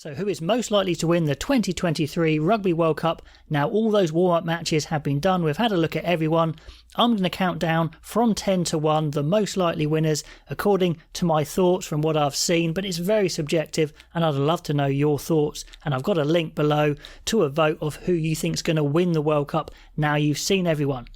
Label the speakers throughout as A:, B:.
A: So who is most likely to win the 2023 Rugby World Cup? Now all those warm-up matches have been done. We've had a look at everyone. I'm going to count down from 10 to 1 the most likely winners according to my thoughts from what I've seen, but it's very subjective and I'd love to know your thoughts. And I've got a link below to a vote of who you think's going to win the World Cup now you've seen everyone.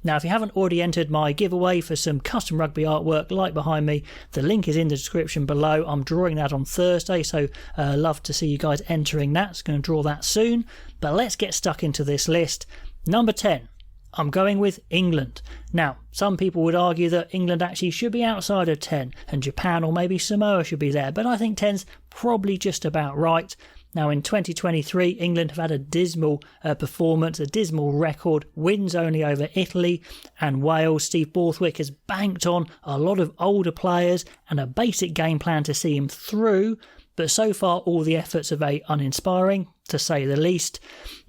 A: Now, if you haven't already entered my giveaway for some custom rugby artwork like behind me, the link is in the description below. I'm drawing that on Thursday, so love to see you guys entering that. It's going to draw that soon. But let's get stuck into this list. Number 10, I'm going with England. Now, some people would argue that England actually should be outside of 10, and Japan or maybe Samoa should be there, but I think 10's probably just about right. Now in 2023, England have had a dismal performance, a dismal record, wins only over Italy and Wales. Steve Borthwick has banked on a lot of older players and a basic game plan to see him through, but so far all the efforts are very uninspiring, to say the least.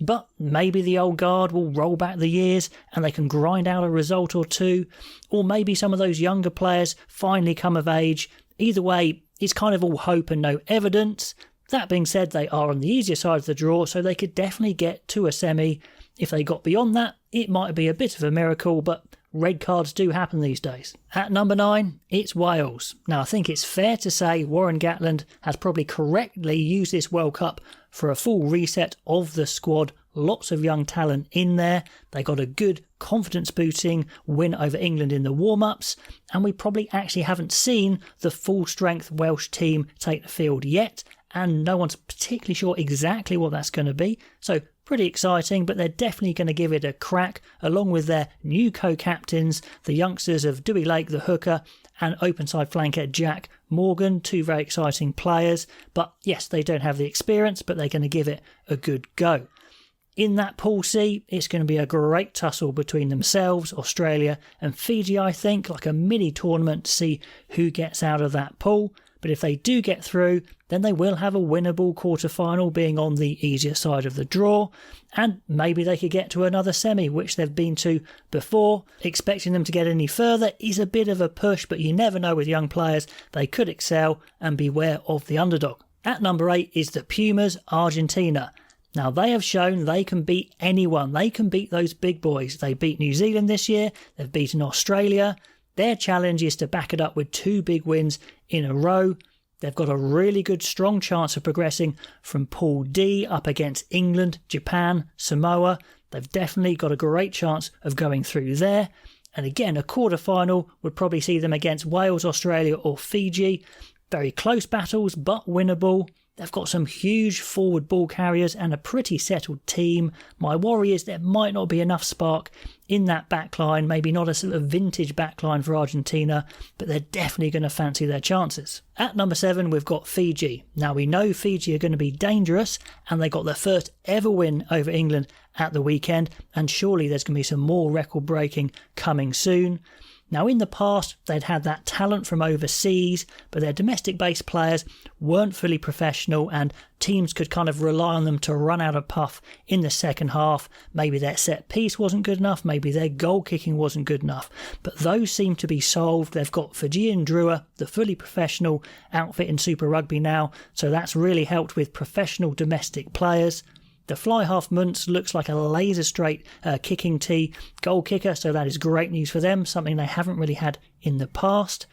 A: But maybe the old guard will roll back the years and they can grind out a result or two, or maybe some of those younger players finally come of age. Either way, it's kind of all hope and no evidence. That being said, they are on the easier side of the draw, so they could definitely get to a semi. If they got beyond that, it might be a bit of a miracle, but red cards do happen these days. At number 9, it's Wales. Now, I think it's fair to say Warren Gatland has probably correctly used this World Cup for a full reset of the squad. Lots of young talent in there. They got a good confidence-boosting win over England in the warm-ups, and we probably actually haven't seen the full-strength Welsh team take the field yet, and no one's particularly sure exactly what that's going to be. So pretty exciting, but they're definitely going to give it a crack, along with their new co-captains, the youngsters of Dewey Lake, the hooker, and open-side flanker Jack Morgan, two very exciting players. But yes, they don't have the experience, but they're going to give it a good go. In that Pool C, it's going to be a great tussle between themselves, Australia and Fiji, I think, like a mini tournament to see who gets out of that pool. But if they do get through, then they will have a winnable quarter-final, being on the easier side of the draw, and maybe they could get to another semi, which they've been to before. Expecting them to get any further is a bit of a push, but you never know with young players. They could excel, and beware of the underdog. At number 8 is the Pumas, Argentina. Now, they have shown they can beat anyone. They can beat those big boys. They beat New Zealand this year. They've beaten Australia. Their challenge is to back it up with 2 big wins in a row. They've got a really good, strong chance of progressing from Pool D up against England, Japan, Samoa. They've definitely got a great chance of going through there. And again, a quarter-final would probably see them against Wales, Australia or Fiji. Very close battles, but winnable. They've got some huge forward ball carriers and a pretty settled team. My worry is there might not be enough spark in that backline, maybe not a sort of vintage backline for Argentina, but they're definitely going to fancy their chances. At number 7, we've got Fiji. Now, we know Fiji are going to be dangerous, and they got their first ever win over England at the weekend, and surely there's going to be some more record breaking coming soon. Now, in the past, they'd had that talent from overseas, but their domestic-based players weren't fully professional and teams could kind of rely on them to run out of puff in the second half. Maybe their set piece wasn't good enough, maybe their goal kicking wasn't good enough, but those seem to be solved. They've got Fijian Drua, the fully professional outfit in Super Rugby now, so that's really helped with professional domestic players. The fly half Muntz looks like a laser straight kicking tee goal kicker, so that is great news for them, something they haven't really had in the past.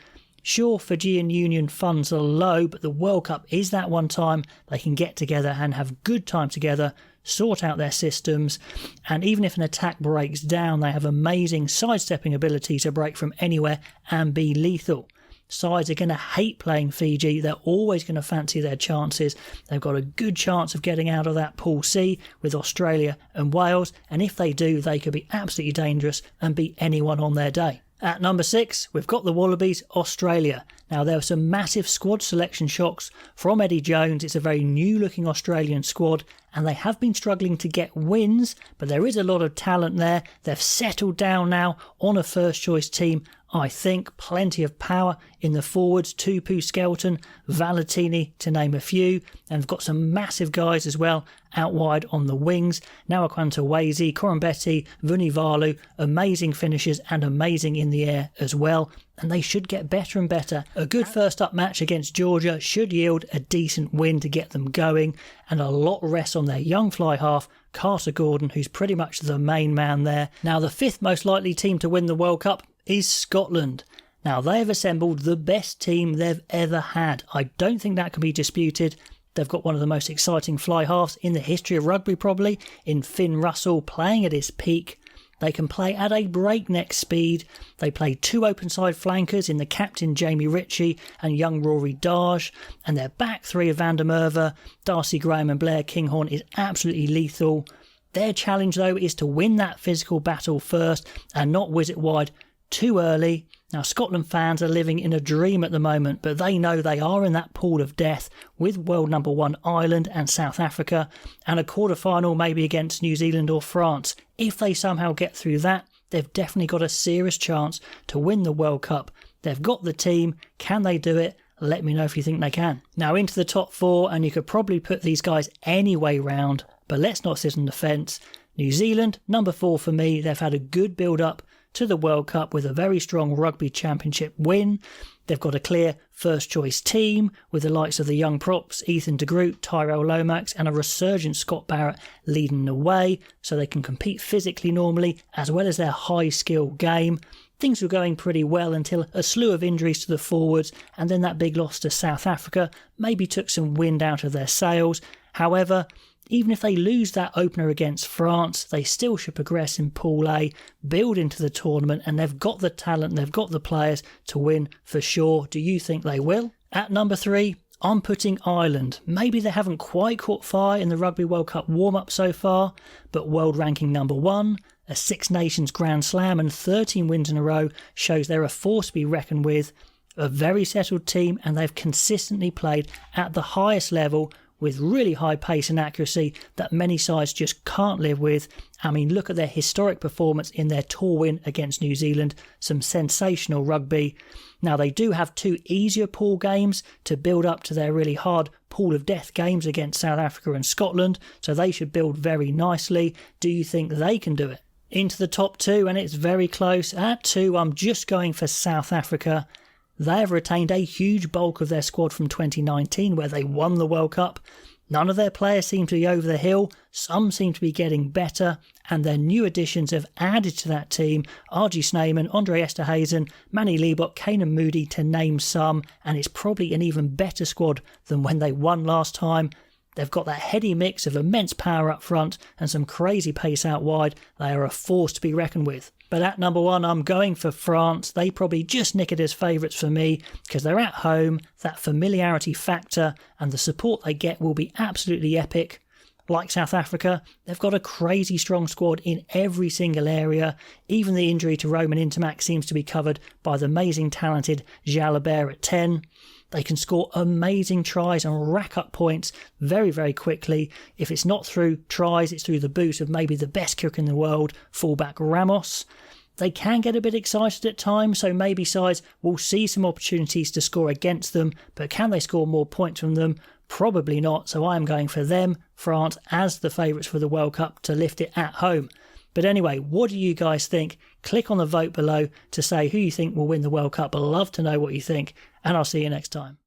A: Sure, Fijian Union funds are low, but the World Cup is that one time they can get together and have good time together, sort out their systems, and even if an attack breaks down, they have amazing sidestepping ability to break from anywhere and be lethal. Sides are going to hate playing Fiji. They're always going to fancy their chances. They've got a good chance of getting out of that Pool C with Australia and Wales, and if they do, they could be absolutely dangerous and beat anyone on their day. At number 6, we've got the Wallabies, Australia. Now, there were some massive squad selection shocks from Eddie Jones. It's a very new-looking Australian squad, and they have been struggling to get wins, but there is a lot of talent there. They've settled down now on a first-choice team I think plenty of power in the forwards, Tupu, Skelton, Valentini to name a few, and they've got some massive guys as well out wide on the wings. Nawaqanta-Wase, Korombetti, Vunivalu, amazing finishers and amazing in the air as well, and they should get better and better. A good first up match against Georgia should yield a decent win to get them going, and a lot rests on their young fly half, Carter Gordon, who's pretty much the main man there. Now the fifth most likely team to win the World Cup is Scotland. Now they have assembled the best team they've ever had. I don't think that can be disputed. They've got one of the most exciting fly halves in the history of rugby probably, in Finn Russell playing at his peak. They can play at a breakneck speed. They play two open side flankers in the captain Jamie Ritchie and young Rory Darge, and their back three of Van der Merwe, Darcy Graham and Blair Kinghorn is absolutely lethal. Their challenge though is to win that physical battle first and not whiz it wide too early. Now Scotland fans are living in a dream at the moment, but they know they are in that pool of death with world number one Ireland and South Africa, and a quarter-final maybe against New Zealand or France. If they somehow get through that, they've definitely got a serious chance to win the World Cup. They've got the team. Can they do it? Let me know if you think they can. Now into the top four, and you could probably put these guys any way round, but let's not sit on the fence. New Zealand, number 4 for me. They've had a good build-up to the World Cup with a very strong Rugby Championship win. They've got a clear first choice team with the likes of the young props Ethan de Groot, Tyrell Lomax and a resurgent Scott Barrett leading the way, so they can compete physically normally as well as their high skill game. Things were going pretty well until a slew of injuries to the forwards, and then that big loss to South Africa maybe took some wind out of their sails. However, even if they lose that opener against France, they still should progress in Pool A, build into the tournament, and they've got the talent, they've got the players to win for sure. Do you think they will? At number 3, I'm putting Ireland. Maybe they haven't quite caught fire in the Rugby World Cup warm-up so far, but world ranking number 1, a Six Nations Grand Slam and 13 wins in a row shows they're a force to be reckoned with. A very settled team, and they've consistently played at the highest level with really high pace and accuracy that many sides just can't live with. I mean, look at their historic performance in their tour win against New Zealand. Some sensational rugby. Now, they do have 2 easier pool games to build up to their really hard pool of death games against South Africa and Scotland, so they should build very nicely. Do you think they can do it? Into the top 2, and it's very close. At 2, I'm just going for South Africa. They have retained a huge bulk of their squad from 2019 where they won the World Cup. None of their players seem to be over the hill, some seem to be getting better, and their new additions have added to that team. RG Snyman, Andre Esterhuizen, Manny Liebok, Kanan Moody to name some, and it's probably an even better squad than when they won last time. They've got that heady mix of immense power up front and some crazy pace out wide. They are a force to be reckoned with. But at number 1, I'm going for France. They probably just nick it as favourites for me because they're at home, that familiarity factor and the support they get will be absolutely epic. Like South Africa, they've got a crazy strong squad in every single area. Even the injury to Roman Intermac seems to be covered by the amazing talented Jalabert at 10. They can score amazing tries and rack up points very, very quickly. If it's not through tries, it's through the boot of maybe the best kicker in the world, fullback Ramos. They can get a bit excited at times, so maybe sides will see some opportunities to score against them, but can they score more points from them? Probably not, so I am going for them, France, as the favourites for the World Cup to lift it at home. But anyway, what do you guys think? Click on the vote below to say who you think will win the World Cup. I'd love to know what you think, and I'll see you next time.